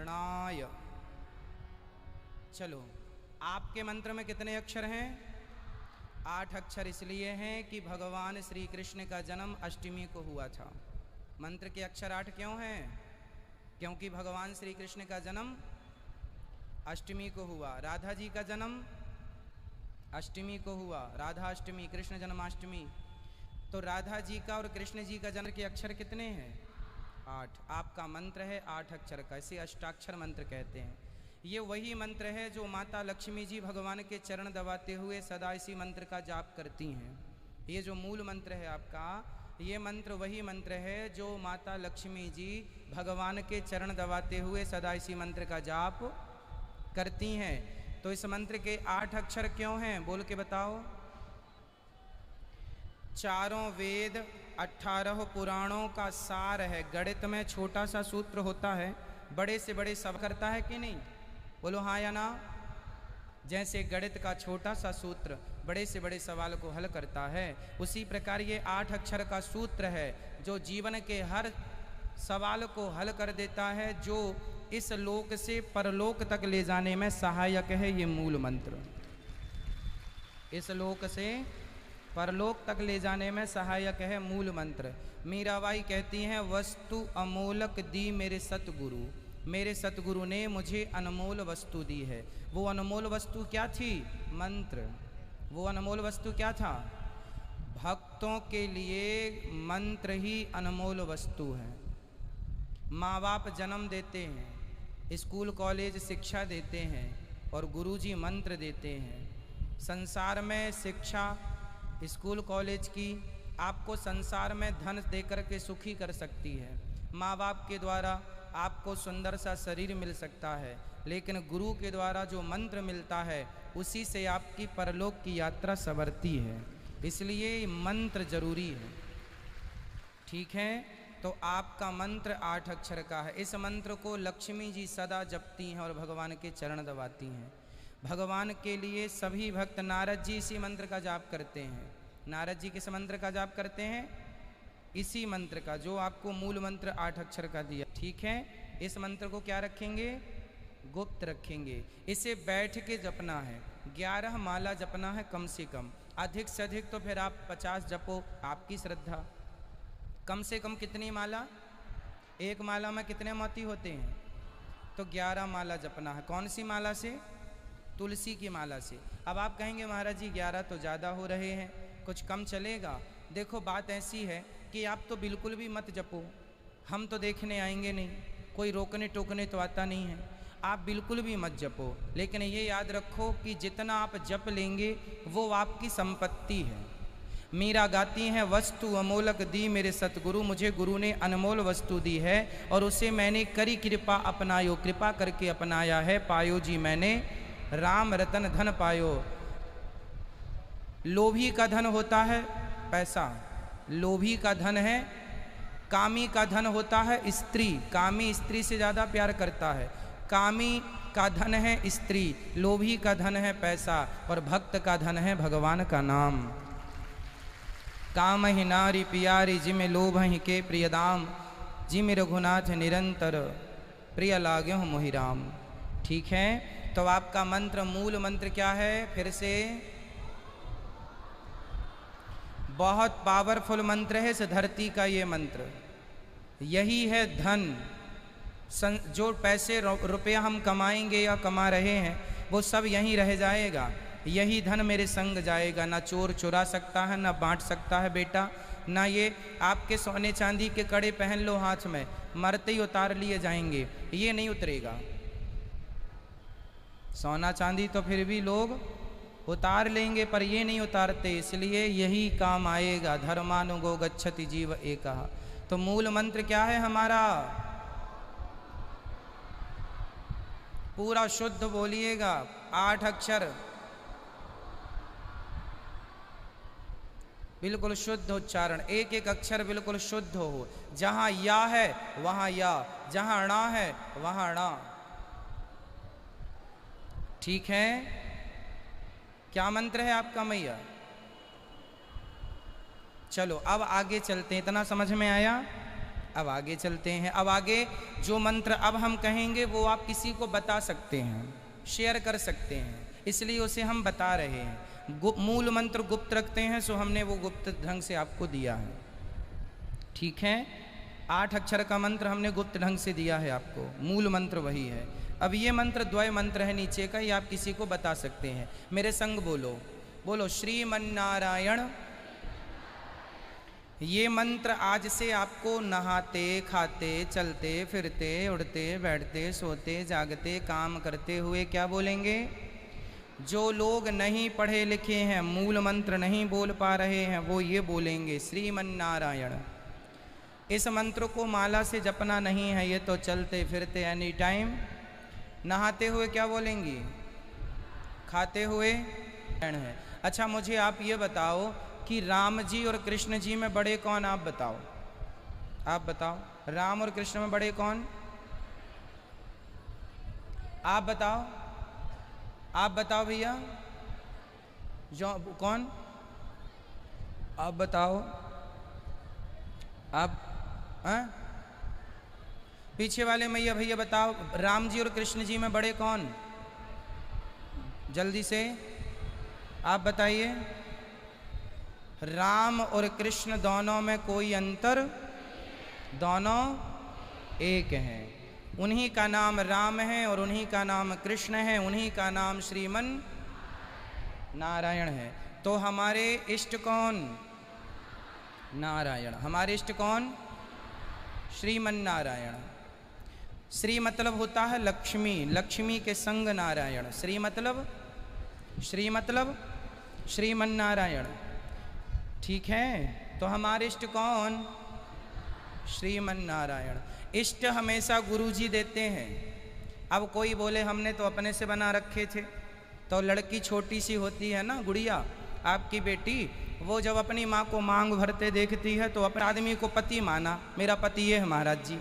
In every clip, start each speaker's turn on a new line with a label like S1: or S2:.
S1: अणाय। चलो, आपके मंत्र में कितने अक्षर हैं? 8 अक्षर इसलिए हैं कि भगवान श्री कृष्ण का जन्म अष्टमी को हुआ था। मंत्र के अक्षर 8 क्यों हैं? क्योंकि भगवान श्री कृष्ण का जन्म अष्टमी को हुआ। राधा जी का जन्म अष्टमी को हुआ, राधा अष्टमी, कृष्ण जन्माष्टमी। तो राधा जी का और कृष्ण जी का जन्म के अक्षर कितने हैं? 8। आपका मंत्र है 8 अक्षर का, इसे अष्टाक्षर मंत्र कहते हैं। ये वही मंत्र है जो माता लक्ष्मी जी भगवान के चरण दबाते हुए सदा इसी मंत्र का जाप करती हैं। ये जो मूल मंत्र है आपका, ये मंत्र वही मंत्र है जो माता लक्ष्मी जी भगवान के चरण दबाते हुए सदा इसी मंत्र का जाप करती हैं। तो इस मंत्र के 8 अक्षर क्यों हैं? बोल के बताओ। चारों वेद 18 पुराणों का सार है। गणित में छोटा सा सूत्र होता है, बड़े से बड़े सब करता है कि नहीं? बोलो हाँ या ना। जैसे गणित का छोटा सा सूत्र बड़े से बड़े सवाल को हल करता है, उसी प्रकार ये 8 अक्षर का सूत्र है जो जीवन के हर सवाल को हल कर देता है, जो इस लोक से परलोक तक ले जाने में सहायक है। ये मूल मंत्र इस लोक से परलोक तक ले जाने में सहायक है मूल मंत्र। मीराबाई कहती हैं, वस्तु अमोलक दी मेरे सतगुरु, मेरे सतगुरु ने मुझे अनमोल वस्तु दी है। वो अनमोल वस्तु क्या थी? मंत्र। वो अनमोल वस्तु क्या था? भक्तों के लिए मंत्र ही अनमोल वस्तु है। माँ बाप जन्म देते हैं, स्कूल कॉलेज शिक्षा देते हैं और गुरुजी मंत्र देते हैं। संसार में शिक्षा स्कूल कॉलेज की आपको संसार में धन देकर के सुखी कर सकती है। माँ बाप के द्वारा आपको सुंदर सा शरीर मिल सकता है, लेकिन गुरु के द्वारा जो मंत्र मिलता है उसी से आपकी परलोक की यात्रा संवरती है। इसलिए मंत्र जरूरी है। ठीक है, तो आपका मंत्र 8 अक्षर का है। इस मंत्र को लक्ष्मी जी सदा जपती हैं और भगवान के चरण दबाती हैं। भगवान के लिए सभी भक्त, नारद जी इसी मंत्र का जाप करते हैं। नारद जी किस मंत्र का जाप करते हैं? इसी मंत्र का, जो आपको मूल मंत्र 8 अक्षर का दिया। ठीक है, इस मंत्र को क्या रखेंगे? गुप्त रखेंगे। इसे बैठ के जपना है। 11 माला जपना है कम से कम। अधिक से अधिक तो फिर आप 50 जपो, आपकी श्रद्धा। कम से कम कितनी माला? एक माला में कितने मोती होते हैं? तो 11 माला जपना है। कौन सी माला से? तुलसी की माला से। अब आप कहेंगे महाराज जी 11 तो ज़्यादा हो रहे हैं, कुछ कम चलेगा? देखो, बात ऐसी है कि आप तो बिल्कुल भी मत जपो, हम तो देखने आएंगे नहीं, कोई रोकने टोकने तो आता नहीं है। आप बिल्कुल भी मत जपो, लेकिन ये याद रखो कि जितना आप जप लेंगे वो आपकी संपत्ति है। मीरा गाती हैं, वस्तु अमोलक दी मेरे सतगुरु, मुझे गुरु ने अनमोल वस्तु दी है और उसे मैंने करी कृपा अपनायो, कृपा करके अपनाया है। पायो जी मैंने राम रतन धन पायो। लोभी का धन होता है पैसा, लोभी का धन है। कामी का धन होता है स्त्री, कामी स्त्री से ज़्यादा प्यार करता है। कामी का धन है स्त्री, लोभी का धन है पैसा और भक्त का धन है भगवान का नाम। काम ही नारी पियारी जिमे लोभ ही के प्रियदाम, जिमे रघुनाथ निरंतर प्रिय लाग्यो मोहि राम। ठीक है, तो आपका मंत्र, मूल मंत्र क्या है? फिर से, बहुत पावरफुल मंत्र है इस धरती का ये मंत्र। यही है धन। जो पैसे रुपया हम कमाएंगे या कमा रहे हैं वो सब यहीं रह जाएगा। यही धन मेरे संग जाएगा। ना चोर चुरा सकता है, ना बांट सकता है बेटा, ना ये आपके सोने चांदी के कड़े पहन लो हाथ में, मरते ही उतार लिए जाएंगे, ये नहीं उतरेगा। सोना चांदी तो फिर भी लोग उतार लेंगे, पर ये नहीं उतारते, इसलिए यही काम आएगा। धर्मानुगो गच्छति जीव एकः। तो मूल मंत्र क्या है हमारा? पूरा शुद्ध बोलिएगा, 8 अक्षर, बिल्कुल शुद्ध उच्चारण, एक एक अक्षर बिल्कुल शुद्ध हो। जहां या है वहां या, जहां णा है वहां णा। ठीक है, क्या मंत्र है आपका मैया? चलो अब आगे चलते हैं। इतना समझ में आया? अब आगे चलते हैं। अब आगे जो मंत्र अब हम कहेंगे वो आप किसी को बता सकते हैं, शेयर कर सकते हैं, इसलिए उसे हम बता रहे हैं। मूल मंत्र गुप्त रखते हैं, सो हमने वो गुप्त ढंग से आपको दिया है। ठीक है, 8 अक्षर का मंत्र हमने गुप्त ढंग से दिया है आपको, मूल मंत्र वही है। अब ये मंत्र द्वय मंत्र है नीचे का, ये आप किसी को बता सकते हैं। मेरे संग बोलो, बोलो श्रीमन्नारायण। ये मंत्र आज से आपको नहाते, खाते, चलते, फिरते, उड़ते, बैठते, सोते, जागते, काम करते हुए क्या बोलेंगे? जो लोग नहीं पढ़े लिखे हैं, मूल मंत्र नहीं बोल पा रहे हैं, वो ये बोलेंगे श्रीमन्नारायण। इस मंत्र को माला से जपना नहीं है, ये तो चलते फिरते एनी टाइम। नहाते हुए क्या बोलेंगी? खाते हुए है। अच्छा, मुझे आप ये बताओ कि राम जी और कृष्ण जी में बड़े कौन? आप बताओ, आप बताओ, राम और कृष्ण में बड़े कौन? आप बताओ, आप बताओ भैया, जो कौन? आप बताओ, आप पीछे वाले मैया भैया बताओ, राम जी और कृष्ण जी में बड़े कौन? जल्दी से आप बताइए। राम और कृष्ण दोनों में कोई अंतर, दोनों एक हैं। उन्हीं का नाम राम है और उन्हीं का नाम कृष्ण है, उन्हीं का नाम श्रीमन नारायण है। तो हमारे इष्ट कौन? नारायण। हमारे इष्ट कौन? श्रीमन नारायण। श्री मतलब होता है लक्ष्मी, लक्ष्मी के संग नारायण। श्री मतलब श्रीमन नारायण। ठीक है, तो हमारे इष्ट कौन? श्रीमन नारायण। इष्ट हमेशा गुरु जी देते हैं। अब कोई बोले हमने तो अपने से बना रखे थे, तो लड़की छोटी सी होती है ना, गुड़िया आपकी बेटी, वो जब अपनी माँ को मांग भरते देखती है तो अपने आदमी को पति माना, मेरा पति ये है महाराज जी।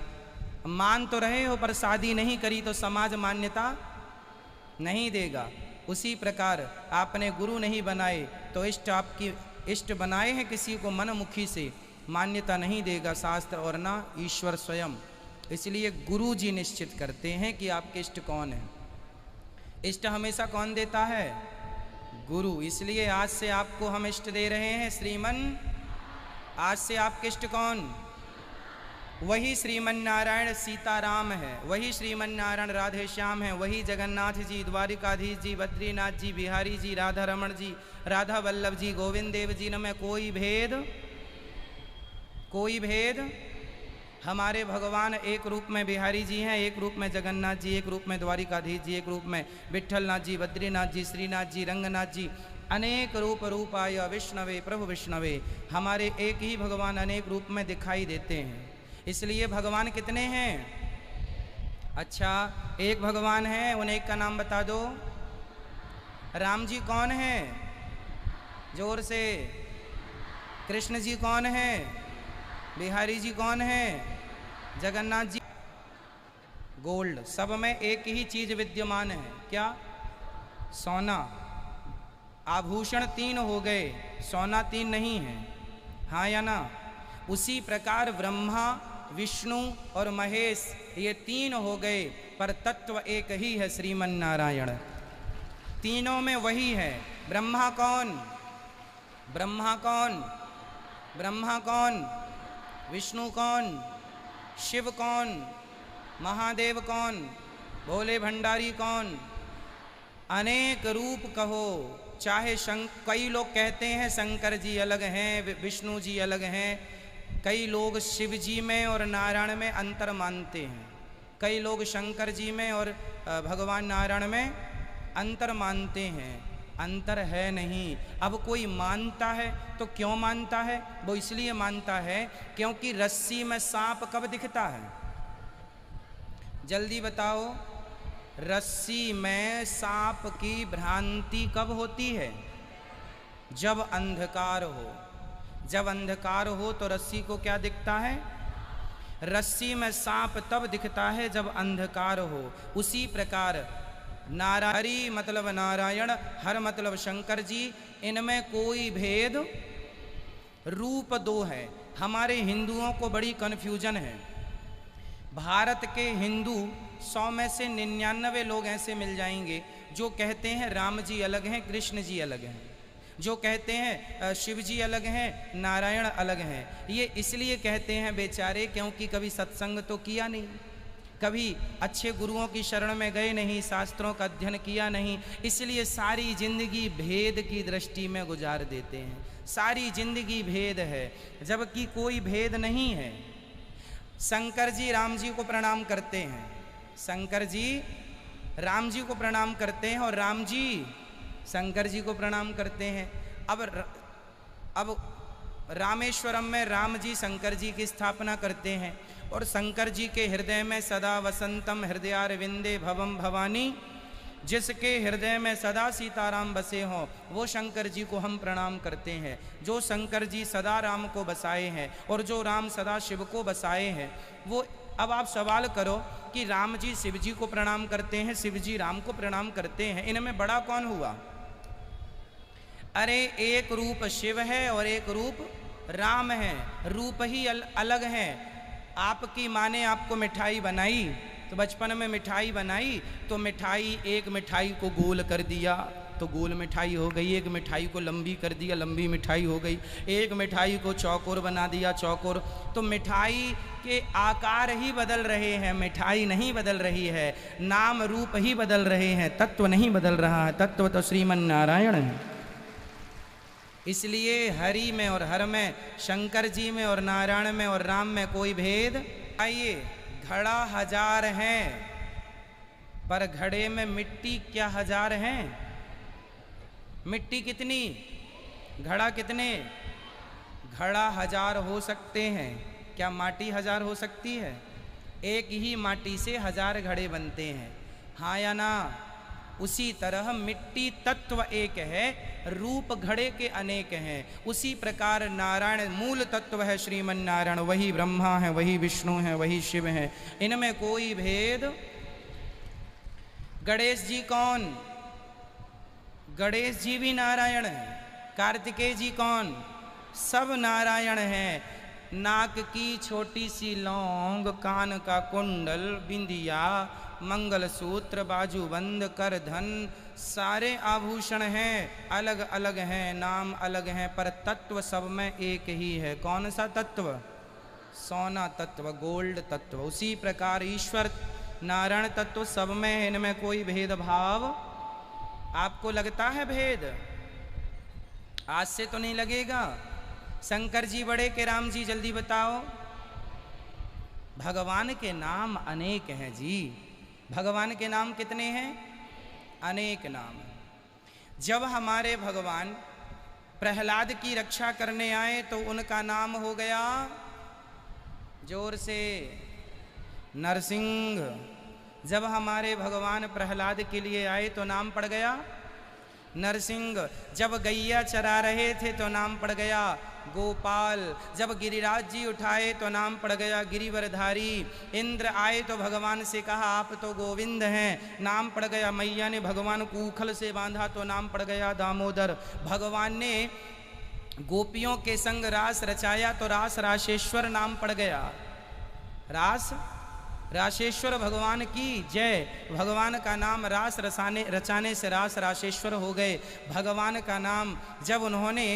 S1: मान तो रहे हो पर शादी नहीं करी तो समाज मान्यता नहीं देगा। उसी प्रकार आपने गुरु नहीं बनाए तो इष्ट आपकी इष्ट बनाए हैं किसी को मनमुखी से, मान्यता नहीं देगा शास्त्र और ना ईश्वर स्वयं। इसलिए गुरु जी निश्चित करते हैं कि आपके इष्ट कौन है। इष्ट हमेशा कौन देता है? गुरु। इसलिए आज से आपको हम इष्ट दे रहे हैं श्रीमन। आज से आपके इष्ट कौन? वही श्रीमन नारायण सीताराम है, वही श्रीमन नारायण राधे श्याम है, वही जगन्नाथ जी, द्वारिकाधीश जी, बद्रीनाथ जी, बिहारी जी, राधा रमण जी, राधा वल्लभ जी, गोविंद देव जी में कोई भेद, कोई भेद। हमारे भगवान एक रूप में बिहारी जी हैं, एक रूप में जगन्नाथ जी, एक रूप में द्वारिकाधीश जी, एक रूप में विट्ठलनाथ जी, बद्रीनाथ जी, श्रीनाथ जी, रंगनाथ जी। अनेक रूप रूपाय विष्णवे प्रभु विष्णवे। हमारे एक ही भगवान अनेक रूप में दिखाई देते हैं। इसलिए भगवान कितने हैं? अच्छा, एक भगवान है, उन एक का नाम बता दो। राम जी कौन है? जोर से। कृष्ण जी कौन है? बिहारी जी कौन है? जगन्नाथ जी। गोल्ड। सब में एक ही चीज विद्यमान है, क्या? सोना। आभूषण 3 हो गए, सोना 3 नहीं है, हाँ या ना? उसी प्रकार ब्रह्मा, विष्णु और महेश ये 3 हो गए, पर तत्व एक ही है, श्रीमन नारायण। तीनों में वही है। ब्रह्मा कौन? ब्रह्मा कौन? ब्रह्मा कौन? विष्णु कौन? शिव कौन? महादेव कौन? भोले भंडारी कौन? अनेक रूप कहो, चाहे कई लोग कहते हैं शंकर जी अलग हैं, विष्णु जी अलग हैं। कई लोग शिव जी में और नारायण में अंतर मानते हैं, कई लोग शंकर जी में और भगवान नारायण में अंतर मानते हैं। अंतर है नहीं। अब कोई मानता है तो क्यों मानता है? वो इसलिए मानता है क्योंकि रस्सी में सांप कब दिखता है? जल्दी बताओ, रस्सी में सांप की भ्रांति कब होती है? जब अंधकार हो। जब अंधकार हो तो रस्सी को क्या दिखता है? रस्सी में सांप तब दिखता है जब अंधकार हो। उसी प्रकार नारायणी मतलब नारायण, हर मतलब शंकर जी, इनमें कोई भेद। रूप 2 है, हमारे हिंदुओं को बड़ी कन्फ्यूजन है। भारत के हिंदू 100 में से 99 लोग ऐसे मिल जाएंगे जो कहते हैं राम जी अलग हैं, कृष्ण जी अलग हैं, जो कहते हैं शिव जी अलग हैं, नारायण अलग हैं। ये इसलिए कहते हैं बेचारे क्योंकि कभी सत्संग तो किया नहीं, कभी अच्छे गुरुओं की शरण में गए नहीं, शास्त्रों का अध्ययन किया नहीं, इसलिए सारी जिंदगी भेद की दृष्टि में गुजार देते हैं। सारी जिंदगी भेद है, जबकि कोई भेद नहीं है। शंकर जी राम जी को प्रणाम करते हैं, शंकर जी राम जी को प्रणाम करते हैं और राम जी शंकर जी को प्रणाम करते हैं। अब रामेश्वरम में राम जी शंकर जी की स्थापना करते हैं और शंकर जी के हृदय में सदा वसंतम हृदयारविंदे भवम भवानी, जिसके हृदय में सदा सीताराम बसे हों वो शंकर जी को हम प्रणाम करते हैं। जो शंकर जी सदा राम को बसाए हैं और जो राम सदा शिव को बसाए हैं वो। अब आप सवाल करो कि राम जी शिव जी को प्रणाम करते हैं, शिव जी राम को प्रणाम करते हैं, इनमें बड़ा कौन हुआ? अरे एक रूप शिव है और एक रूप राम है, रूप ही अलग है। आपकी माँ ने आपको मिठाई बनाई तो बचपन में मिठाई बनाई तो मिठाई, एक मिठाई को गोल कर दिया तो गोल मिठाई हो गई, एक मिठाई को लंबी कर दिया, लंबी मिठाई हो गई, एक मिठाई को चौकोर बना दिया, चौकोर। तो मिठाई के आकार ही बदल रहे हैं, मिठाई नहीं बदल रही है, नाम रूप ही बदल रहे हैं, तत्व नहीं बदल रहा है। तत्व तो श्रीमन नारायण है। इसलिए हरि में और हर में, शंकर जी में और नारायण में और राम में कोई भेद। आइए, घड़ा 1000 है पर घड़े में मिट्टी क्या 1000 हैं? मिट्टी कितनी? घड़ा कितने? घड़ा 1000 हो सकते हैं, क्या माटी 1000 हो सकती है? एक ही माटी से 1000 घड़े बनते हैं, हाँ या ना? उसी तरह मिट्टी तत्व एक है, रूप घड़े के अनेक हैं। उसी प्रकार नारायण मूल तत्व है श्रीमन नारायण, वही ब्रह्मा है, वही विष्णु है, वही शिव है, इनमें कोई भेद। गणेश जी कौन? गणेश जी भी नारायण है। कार्तिकेय जी कौन? सब नारायण हैं। नाक की छोटी सी लौंग, कान का कुंडल, बिंदिया, मंगलसूत्र, बाजूबंद, करधन, सारे आभूषण हैं, अलग अलग हैं, नाम अलग हैं, पर तत्व सब में एक ही है। कौन सा तत्व? सोना तत्व, गोल्ड तत्व। उसी प्रकार ईश्वर नारायण तत्व सब में है, इनमें कोई भेदभाव। आपको लगता है भेद? आज से तो नहीं लगेगा। शंकर जी बड़े के राम जी? जल्दी बताओ। भगवान के नाम अनेक हैं जी। भगवान के नाम कितने हैं? अनेक नाम। जब हमारे भगवान प्रहलाद की रक्षा करने आए तो उनका नाम हो गया, जोर से, नरसिंह। जब हमारे भगवान प्रहलाद के लिए आए तो नाम पड़ गया नरसिंह। जब गैया चरा रहे थे तो नाम पड़ गया गोपाल। जब गिरिराज जी उठाए तो नाम पड़ गया गिरिवरधारी। इंद्र आए तो भगवान से कहा आप तो गोविंद हैं, नाम पड़ गया। मैया ने भगवान को उखल से बांधा तो नाम पड़ गया दामोदर। भगवान ने गोपियों के संग रास रचाया तो रास राशेश्वर नाम पड़ गया। रास राशेश्वर भगवान की जय। भगवान का नाम रास रचाने से रास राशेश्वर हो गए। भगवान का नाम जब उन्होंने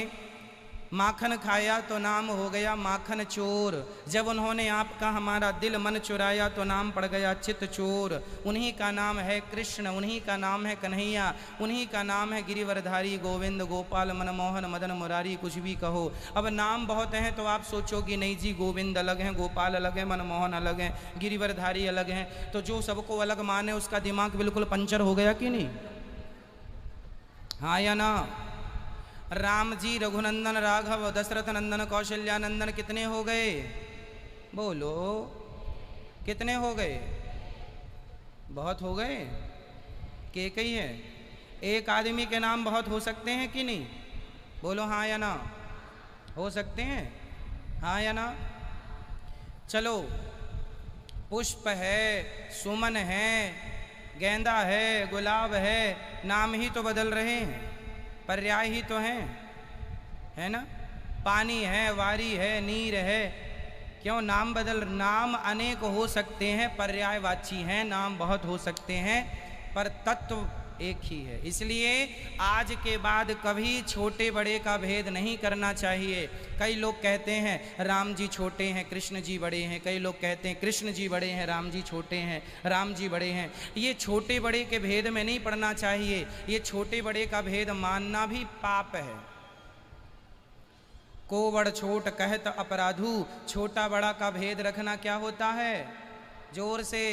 S1: माखन खाया तो नाम हो गया माखन चोर। जब उन्होंने आपका हमारा दिल मन चुराया तो नाम पड़ गया चित चोर। उन्हीं का नाम है कृष्ण, उन्हीं का नाम है कन्हैया, उन्हीं का नाम है गिरिवरधारी, गोविंद, गोपाल, मनमोहन, मदन मुरारी, कुछ भी कहो। अब नाम बहुत हैं तो आप सोचोगे नहीं जी गोविंद अलग हैं, गोपाल अलग हैं, मनमोहन अलग हैं, गिरिवरधारी अलग हैं। तो जो सबको अलग माने उसका दिमाग बिल्कुल पंचर हो गया कि नहीं? हाँ या ना? राम जी, रघुनंदन, राघव, दशरथ नंदन, कौशल्यानंदन कितने हो गए? बोलो कितने हो गए? बहुत हो गए। के कई है? एक आदमी के नाम बहुत हो सकते हैं कि नहीं? बोलो हाँ या ना? हो सकते हैं, हाँ या ना? चलो, पुष्प है, सुमन है, गेंदा है, गुलाब है, नाम ही तो बदल रहे हैं, पर्याय ही तो हैं, है ना? पानी है, वारी है, नीर है। क्यों नाम नाम अनेक हो सकते हैं, पर्यायवाची हैं, नाम बहुत हो सकते हैं, पर तत्व एक ही है। इसलिए आज के बाद कभी छोटे बड़े का भेद नहीं करना चाहिए। कई लोग कहते हैं राम जी छोटे हैं, कृष्ण जी बड़े हैं। कई लोग कहते हैं कृष्ण जी बड़े हैं, राम जी छोटे हैं, राम जी बड़े हैं। ये छोटे बड़े के भेद में नहीं पड़ना चाहिए। ये छोटे बड़े का भेद मानना भी पाप है। को बड़ छोट कहत अपराधु, छोटा बड़ा का भेद रखना क्या होता है? जोर से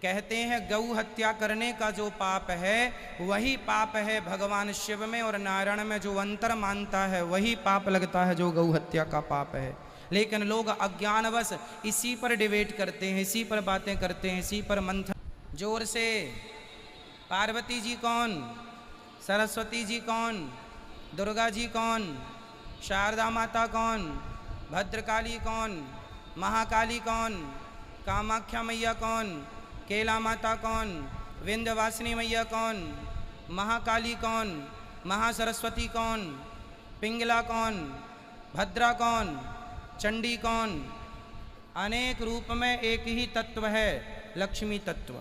S1: कहते हैं गौ हत्या करने का जो पाप है वही पाप है भगवान शिव में और नारायण में। जो अंतर मानता है वही पाप लगता है जो गौ हत्या का पाप है। लेकिन लोग अज्ञानवश इसी पर डिबेट करते हैं, इसी पर बातें करते हैं, इसी पर मंथन। जोर से पार्वती जी कौन, सरस्वती जी कौन, दुर्गा जी कौन, शारदा माता कौन, भद्रकाली कौन, महाकाली कौन, कामाख्या मैया कौन, केला माता कौन, विंध्यवासिनी मैया कौन, महाकाली कौन, महासरस्वती कौन, पिंगला कौन, भद्रा कौन, चंडी कौन। अनेक रूप में एक ही तत्व है, लक्ष्मी तत्व,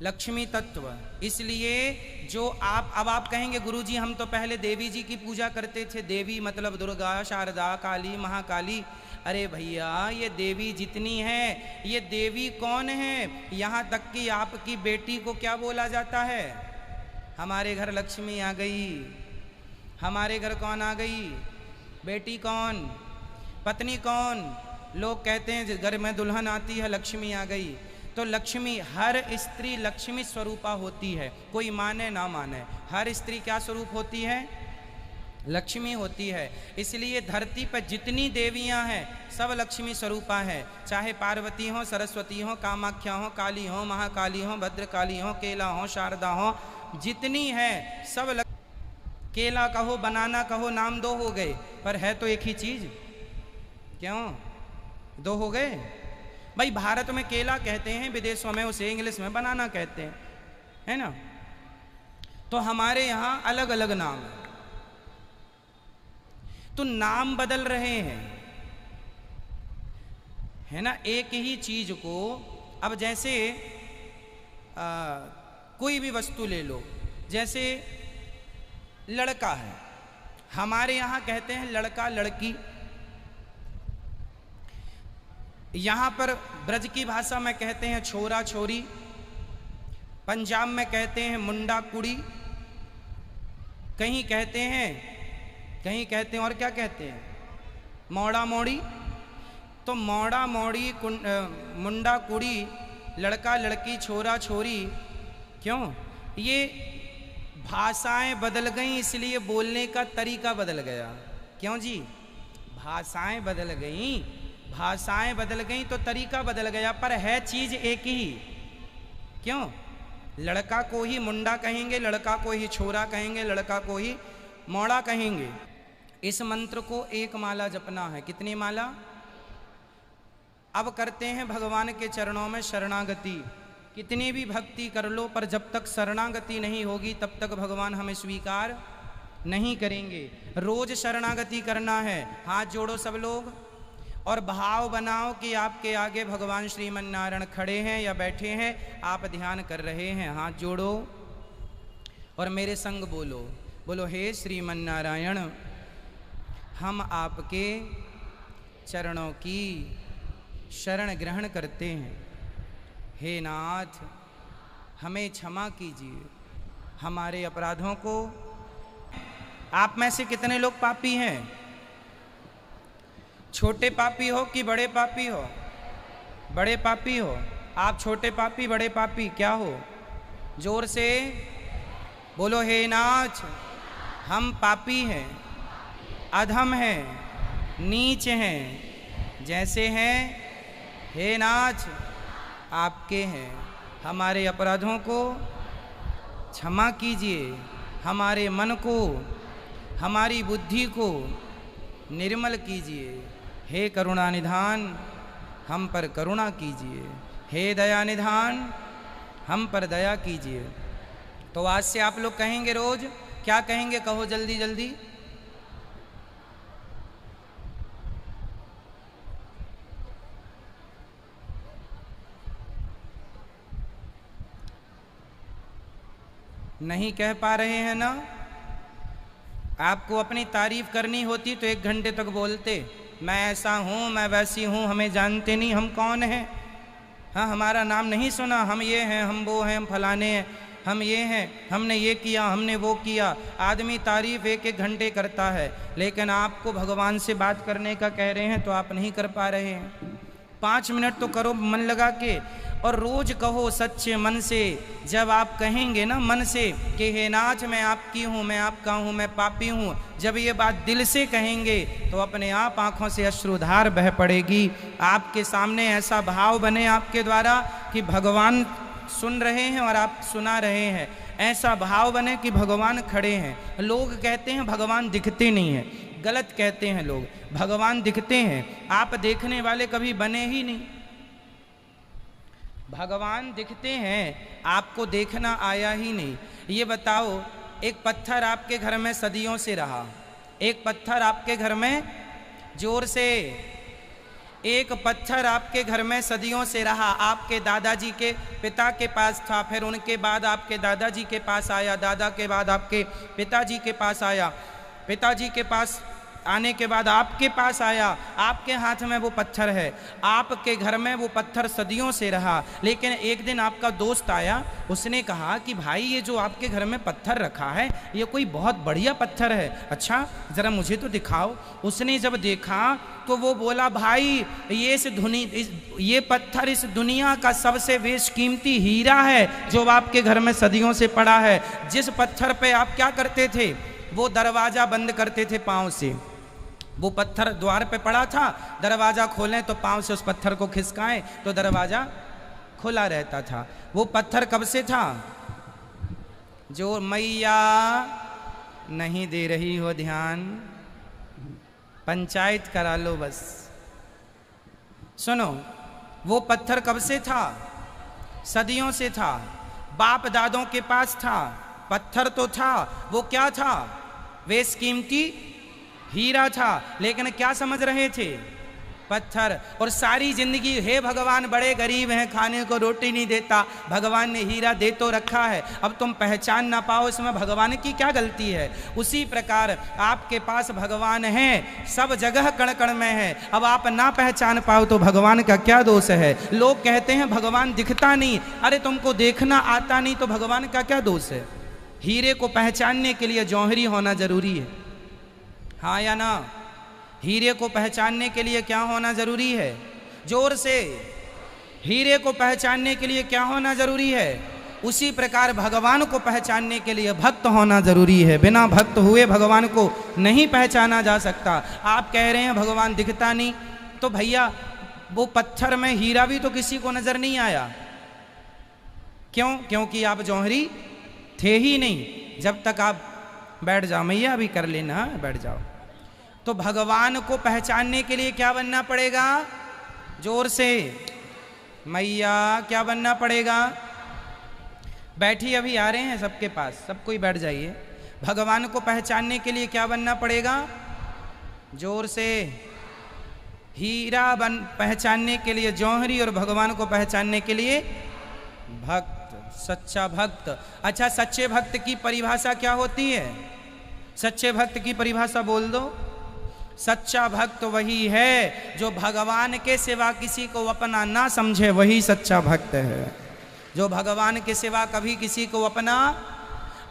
S1: लक्ष्मी तत्व। इसलिए जो अब आप कहेंगे गुरुजी हम तो पहले देवी जी की पूजा करते थे। देवी मतलब दुर्गा, शारदा, काली, महाकाली। अरे भैया ये देवी जितनी है, ये देवी कौन है? यहाँ तक कि आपकी बेटी को क्या बोला जाता है? हमारे घर लक्ष्मी आ गई। हमारे घर कौन आ गई? बेटी कौन, पत्नी कौन? लोग कहते हैं घर में दुल्हन आती है लक्ष्मी आ गई। तो लक्ष्मी, हर स्त्री लक्ष्मी स्वरूपा होती है, कोई माने ना माने। हर स्त्री क्या स्वरूप होती है? लक्ष्मी होती है। इसलिए धरती पर जितनी देवियां हैं सब लक्ष्मी स्वरूपा है। चाहे पार्वती हो, सरस्वती हो, कामाख्या हो, काली हो, महाकाली हो, भद्रकाली हो, केला हो, शारदा हो, जितनी है सब केला कहो, बनाना कहो, नाम दो हो गए पर है तो एक ही चीज। क्यों दो हो गए? भाई भारत में केला कहते हैं, विदेशों में उसे इंग्लिश में बनाना कहते हैं, है ना? तो हमारे यहाँ अलग अलग नाम है। तो नाम बदल रहे हैं, है ना? एक ही चीज को अब जैसे कोई भी वस्तु ले लो, जैसे लड़का है, हमारे यहाँ कहते हैं लड़का लड़की। यहाँ पर ब्रज की भाषा में कहते हैं छोरा छोरी, पंजाब में कहते हैं मुंडा कुड़ी, कहीं कहते हैं और क्या कहते हैं, मौड़ा मोड़ी। तो मौड़ा मोड़ी, मुंडा कुड़ी, लड़का लड़की, छोरा छोरी, क्यों? ये भाषाएं बदल गई इसलिए बोलने का तरीका बदल गया। क्यों जी? भाषाएं बदल गई, भाषाएं बदल गई तो तरीका बदल गया, पर है चीज एक ही। क्यों? लड़का को ही मुंडा कहेंगे, लड़का को ही छोरा कहेंगे, लड़का को ही मौड़ा कहेंगे। इस मंत्र को एक माला जपना है। कितनी माला? अब करते हैं भगवान के चरणों में शरणागति। कितनी भी भक्ति कर लो पर जब तक शरणागति नहीं होगी तब तक भगवान हमें स्वीकार नहीं करेंगे। रोज शरणागति करना है। हाथ जोड़ो सब लोग और भाव बनाओ कि आपके आगे भगवान श्रीमन नारायण खड़े हैं या बैठे हैं, आप ध्यान कर रहे हैं। हाथ जोड़ो और मेरे संग बोलो, बोलो हे श्रीमन नारायण, हम आपके चरणों की शरण ग्रहण करते हैं। हे नाथ, हमें क्षमा कीजिए हमारे अपराधों को। आप में से कितने लोग पापी हैं? छोटे पापी हो कि बड़े पापी हो? बड़े पापी हो। आप छोटे पापी, बड़े पापी क्या हो? जोर से बोलो, हे नाथ, हम पापी हैं, अधम हैं, नीच हैं, जैसे हैं हे नाथ आपके हैं। हमारे अपराधों को क्षमा कीजिए, हमारे मन को, हमारी बुद्धि को निर्मल कीजिए। हे करुणा निधान, हम पर करुणा कीजिए। हे दया निधान, हम पर दया कीजिए। तो आज से आप लोग कहेंगे रोज, क्या कहेंगे? कहो जल्दी जल्दी। नहीं कह पा रहे हैं ना? आपको अपनी तारीफ करनी होती तो 1 घंटे तक बोलते, मैं ऐसा हूँ, मैं वैसी हूँ, हमें जानते नहीं, हम कौन हैं, हाँ हमारा नाम नहीं सुना, हम ये हैं, हम वो हैं, हम फलाने हैं, हम ये हैं, हमने ये किया, हमने वो किया। आदमी तारीफ 1-1 घंटे करता है, लेकिन आपको भगवान से बात करने का कह रहे हैं तो आप नहीं कर पा रहे हैं। 5 मिनट तो करो मन लगा के, और रोज कहो सच्चे मन से। जब आप कहेंगे ना मन से कि हे नाथ मैं आपकी हूँ, मैं आपका हूँ, मैं पापी हूँ, जब ये बात दिल से कहेंगे तो अपने आप आँखों से अश्रुधार बह पड़ेगी। आपके सामने ऐसा भाव बने आपके द्वारा कि भगवान सुन रहे हैं और आप सुना रहे हैं, ऐसा भाव बने कि भगवान खड़े हैं। लोग कहते हैं भगवान दिखते नहीं हैं, गलत कहते हैं लोग, भगवान दिखते हैं, आप देखने वाले कभी बने ही नहीं। भगवान दिखते हैं, आपको देखना आया ही नहीं। ये बताओ, एक पत्थर आपके घर में सदियों से रहा, एक पत्थर आपके घर में, जोर से, एक पत्थर आपके घर में सदियों से रहा। आपके दादाजी के पिता के पास था, फिर उनके बाद आपके दादाजी के पास आया, दादा के बाद आपके पिताजी के पास आया, पिताजी के पास आने के बाद आपके पास आया, आपके हाथ में वो पत्थर है, आपके घर में वो पत्थर सदियों से रहा। लेकिन एक दिन आपका दोस्त आया, उसने कहा कि भाई ये जो आपके घर में पत्थर रखा है ये कोई बहुत बढ़िया पत्थर है, अच्छा ज़रा मुझे तो दिखाओ। उसने जब देखा तो वो बोला, भाई ये पत्थर इस दुनिया का सबसे बेशकीमती हीरा है जो आपके घर में सदियों से पड़ा है। जिस पत्थर पे आप क्या करते थे, वो दरवाज़ा बंद करते थे पाँव से। वो पत्थर द्वार पे पड़ा था, दरवाज़ा खोलें तो पाँव से उस पत्थर को खिसकाएं तो दरवाज़ा खुला रहता था। वो पत्थर कब से था? जो मैया नहीं दे रही हो ध्यान, पंचायत करा लो बस। सुनो, वो पत्थर कब से था? सदियों से था, बाप दादों के पास था, पत्थर तो था। वो क्या था? बेशकीमती हीरा था। लेकिन क्या समझ रहे थे? पत्थर। और सारी जिंदगी हे भगवान बड़े गरीब हैं, खाने को रोटी नहीं देता, भगवान ने हीरा दे तो रखा है, अब तुम पहचान ना पाओ, इसमें भगवान की क्या गलती है? उसी प्रकार आपके पास भगवान है, सब जगह कण कण में है, अब आप ना पहचान पाओ तो भगवान का क्या दोष है? लोग कहते हैं भगवान दिखता नहीं, अरे तुमको देखना आता नहीं तो भगवान का क्या दोष है? हीरे को पहचानने के लिए जौहरी होना जरूरी है, हाँ या ना? हीरे को पहचानने के लिए क्या होना जरूरी है? जोर से। हीरे को पहचानने के लिए क्या होना जरूरी है? उसी प्रकार भगवान को पहचानने के लिए भक्त होना जरूरी है। बिना भक्त हुए भगवान को नहीं पहचाना जा सकता। आप कह रहे हैं भगवान दिखता नहीं, तो भैया वो पत्थर में हीरा भी तो किसी को नजर नहीं आया। क्यों? क्योंकि आप जौहरी थे ही नहीं। जब तक आप बैठ जाओ, मैया अभी कर लेना, बैठ जाओ। तो भगवान को पहचानने के लिए क्या बनना पड़ेगा? जोर से, मैया क्या बनना पड़ेगा? बैठी अभी आ रहे हैं सबके पास, सब कोई बैठ जाइए। भगवान को पहचानने के लिए क्या बनना पड़ेगा? जोर से। हीरा पहचानने के लिए जौहरी, और भगवान को पहचानने के लिए भक्त, सच्चा भक्त। अच्छा, सच्चे भक्त की परिभाषा क्या होती है? सच्चे भक्त की परिभाषा बोल दो। सच्चा भक्त वही है जो भगवान के सिवा किसी को अपना ना समझे, वही सच्चा भक्त है। जो भगवान के सिवा कभी किसी को अपना,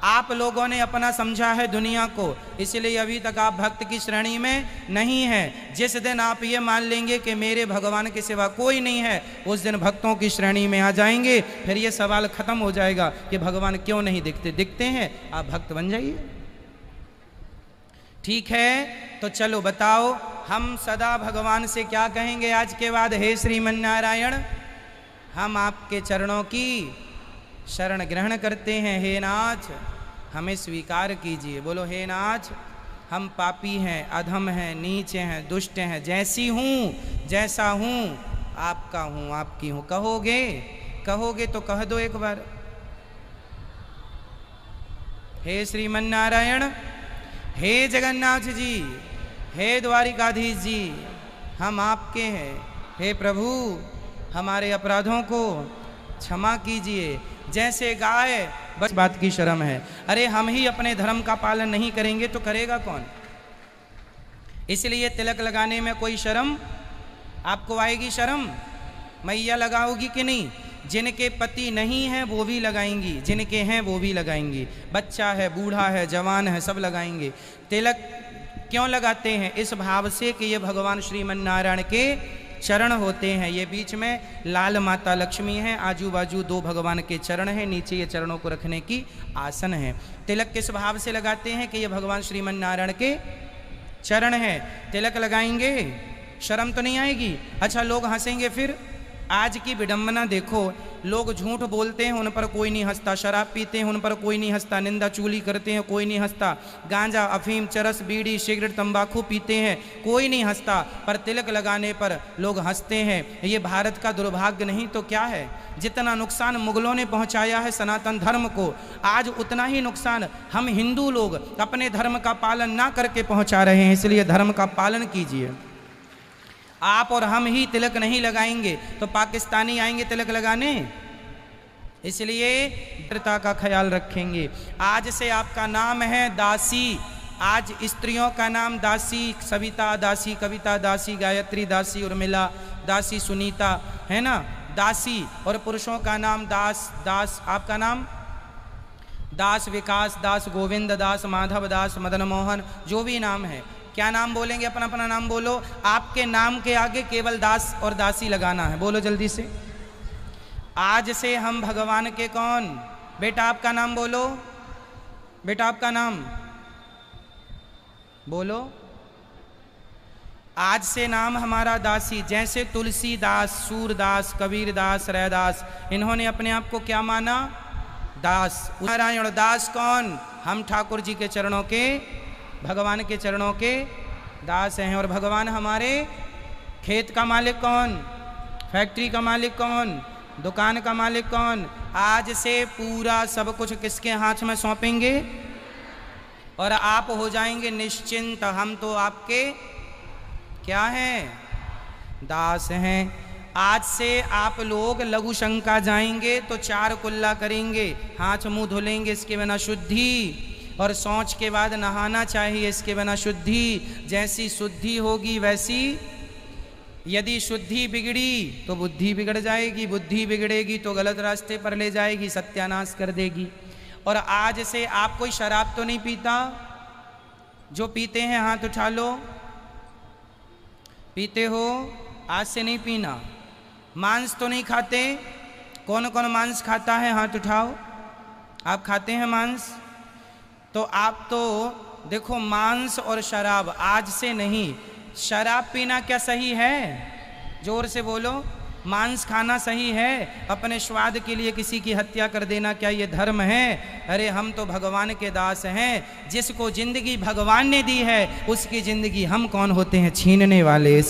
S1: आप लोगों ने अपना समझा है दुनिया को, इसलिए अभी तक आप भक्त की श्रेणी में नहीं हैं। जिस दिन आप ये मान लेंगे कि मेरे भगवान के सिवा कोई नहीं है, उस दिन भक्तों की श्रेणी में आ जाएंगे। फिर ये सवाल खत्म हो जाएगा कि भगवान क्यों नहीं दिखते। दिखते हैं, आप भक्त बन जाइए। ठीक है, तो चलो बताओ, हम सदा भगवान से क्या कहेंगे आज के बाद? हे श्रीमन नारायण, हम आपके चरणों की शरण ग्रहण करते हैं। हे नाथ, हमें स्वीकार कीजिए। बोलो, हे नाथ, हम पापी हैं, अधम हैं, नीचे हैं, दुष्ट हैं, जैसी हूँ, जैसा हूँ, आपका हूँ, आपकी हूँ। कहोगे? कहोगे तो कह दो एक बार। हे श्रीमन नारायण, हे जगन्नाथ जी, हे द्वारिकाधीश जी, हम आपके हैं। हे प्रभु, हमारे अपराधों को क्षमा कीजिए। जैसे गाय, बस बात की शर्म है। अरे हम ही अपने धर्म का पालन नहीं करेंगे तो करेगा कौन? इसलिए तिलक लगाने में कोई शर्म आपको आएगी? शर्म मैया लगाओगी कि नहीं? जिनके पति नहीं है वो भी लगाएंगी, जिनके हैं वो भी लगाएंगी। बच्चा है, बूढ़ा है, जवान है, सब लगाएंगे। तिलक क्यों लगाते हैं? इस भाव से कि ये भगवान श्रीमन नारायण के चरण होते हैं। ये बीच में लाल माता लक्ष्मी है, आजू बाजू दो भगवान के चरण हैं, नीचे ये चरणों को रखने की आसन है। तिलक किस भाव से लगाते हैं कि ये भगवान श्रीमन नारायण के चरण है। तिलक लगाएंगे, शर्म तो नहीं आएगी? अच्छा, लोग हंसेंगे फिर। आज की विडंबना देखो, लोग झूठ बोलते हैं, उन पर कोई नहीं हंसता। शराब पीते हैं, उन पर कोई नहीं हंसता। निंदा चुगली करते हैं, कोई नहीं हंसता। गांजा, अफीम, चरस, बीड़ी, सिगरेट, तंबाकू पीते हैं, कोई नहीं हंसता। पर तिलक लगाने पर लोग हंसते हैं। ये भारत का दुर्भाग्य नहीं तो क्या है? जितना नुकसान मुगलों ने पहुंचाया है सनातन धर्म को, आज उतना ही नुकसान हम हिंदू लोग अपने धर्म का पालन ना करके पहुंचा रहे हैं। इसलिए धर्म का पालन कीजिए। आप और हम ही तिलक नहीं लगाएंगे तो पाकिस्तानी आएंगे तिलक लगाने? इसलिए दृढ़ता का ख्याल रखेंगे। आज से आपका नाम है दासी। आज स्त्रियों का नाम दासी, सविता दासी, कविता दासी, गायत्री दासी, उर्मिला दासी, सुनीता, है ना, दासी। और पुरुषों का नाम दास। दास आपका नाम? दास विकास दास, गोविंद दास, माधव दास, मदन मोहन, जो भी नाम है। क्या नाम बोलेंगे? अपना अपना नाम बोलो। आपके नाम के आगे केवल दास और दासी लगाना है। बोलो जल्दी से। आज से हम भगवान के कौन? बेटा आपका नाम बोलो। बेटा आपका नाम बोलो। आज से नाम हमारा दासी। जैसे तुलसीदास, सूरदास, कबीरदास, रैदास, इन्होंने अपने आप को क्या माना? दास। नारायण दास कौन? हम ठाकुर जी के चरणों के, भगवान के चरणों के दास हैं। और भगवान हमारे खेत का मालिक कौन? फैक्ट्री का मालिक कौन? दुकान का मालिक कौन? आज से पूरा सब कुछ किसके हाथ में सौंपेंगे? और आप हो जाएंगे निश्चिंत। हम तो आपके क्या हैं? दास हैं। आज से आप लोग लघु शंका जाएंगे तो 4 कुल्ला करेंगे, हाथ मुंह धुलेंगे, इसके बिना शुद्धि। और शौच के बाद नहाना चाहिए, इसके बिना शुद्धि। जैसी शुद्धि होगी वैसी, यदि शुद्धि बिगड़ी तो बुद्धि बिगड़ जाएगी, बुद्धि बिगड़ेगी तो गलत रास्ते पर ले जाएगी, सत्यानाश कर देगी। और आज से आप कोई शराब तो नहीं पीता? जो पीते हैं हाथ उठा लो। पीते हो? आज से नहीं पीना। मांस तो नहीं खाते? कौन कौन मांस खाता है? हाथ उठाओ। आप खाते हैं मांस? तो आप तो देखो, मांस और शराब आज से नहीं। शराब पीना क्या सही है? जोर से बोलो। मांस खाना सही है? अपने स्वाद के लिए किसी की हत्या कर देना क्या ये धर्म है? अरे हम तो भगवान के दास हैं। जिसको जिंदगी भगवान ने दी है उसकी जिंदगी हम कौन होते हैं छीनने वाले?